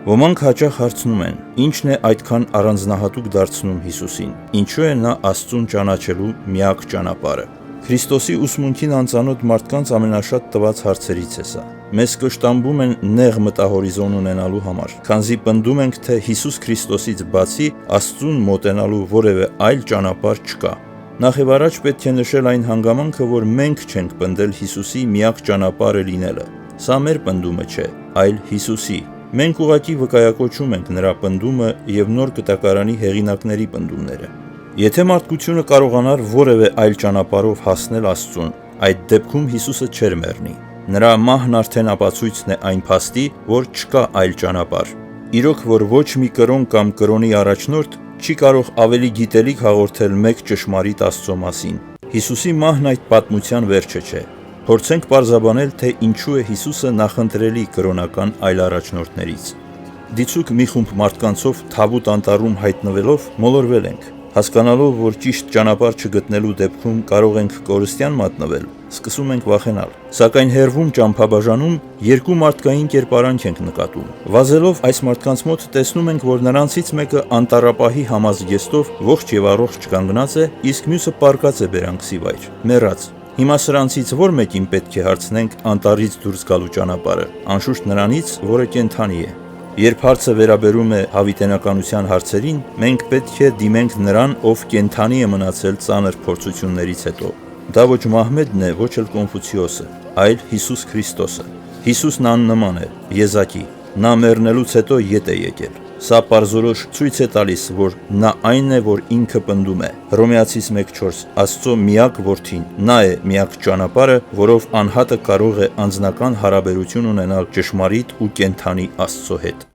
Ոմանք հաճախ հարցնում են. ի՞նչն է այդքան առանձնահատուկ դարձնում Հիսուսին, ինչու է նա Աստծուն ճանաչելու միակ ճանապարհը։ Քրիստոսի ուսմունքին անծանոթ մարդկանց ամենաշատ տված հարցերից է սա։ Մեզ կշտամբում են նեղ մտահորիզոն ունենալու համար, քանզի պնդում ենք, թե Հիսուս Քրիստոսից բացի Աստծուն մոտենալու որևէ այլ ճանապարհ չկա։ Նախևառաջ պետք է նշել այն հանգամանքը, որ մենք չենք պնդել Հիսուսի միակ ճանապարհը լինելը։ Սա մեր պնդումը չէ, այլ Հիսուսի։ Մենք ուղղակի վկայակոչում ենք նրա պնդումը և նոր կտակարանի հեղինակների պնդումները։ Եթե մարդկությունը կարողանար որևէ այլ ճանապարհով հասնել Աստծուն, այդ դեպքում Հիսուսը չէր մեռնի։ Նրա մահն արդեն ապացույցն է այն փաստի, որ չկա այլ ճանապարհ։ Իրոք, որ ոչ մի կրոն կամ կրոնի առաջնորդ չի կարող ավելի գիտելիք հաղորդել մեկ ճշմարիտ Աստծո մասին։ Հիսուսի մահն այդ պատմության վերջը չէ։ Փորձենք պարզաբանել, թե ինչու է Հիսուսը նախընտրելի կրոնական այլ առաջնորդներից։ Դիցուք մի խումբ մարդկանցով Թավուտ անտառում հայտնվելով մոլորվել ենք։ Հասկանալով, որ ճիշտ ճանապարհ չգտնելու դեպքում կարող ենք կորստյան մատնվել, սկսում ենք վախենալ։ Սակայն հեռվում ճամփաբաժանում երկու մարդկային կերպարանք ենք նկատում։ Վազելով այս մարդկանց մոտ տեսնում ենք, որ նրանցից մեկը անտառապահի համազգեստով ողջ և առողջ կանգնած է, իսկ մյուսը պառկած է բերանքսի վայր, մեռած։ Հիմա սրանցից ո՞ր մեկին պետք է հարցնենք անտառից դուրս գալու ճանապարհը, անշուշտ նրանից, որը կենդանի է։ Երբ հարցը վերաբերում է հավիտենականության հարցերին, մենք պետք է դիմենք նրան, ով կենդանի է մնացել ծանր փորձություններից հետո։ Դա ոչ Մահմեդն է, ոչ էլ Կոնֆուցիոսը, այլ Հիսուս Քրիստոսը։ Հիսուսն աննման է, եզակի։ Նա մեռնելուց հետո ետ է եկել։ Սա պարզորոշ ցույց է տալիս, որ նա այն է, որ ինքը պնդում է։ Հռոմեացիս 1:4 Աստծո միակ որդին, նա է միակ ճանապարհը, որով անհատը կարող է անձնական հարաբերություն ունենալ ճշմարիտ ու կենդանի Աստծո հետ։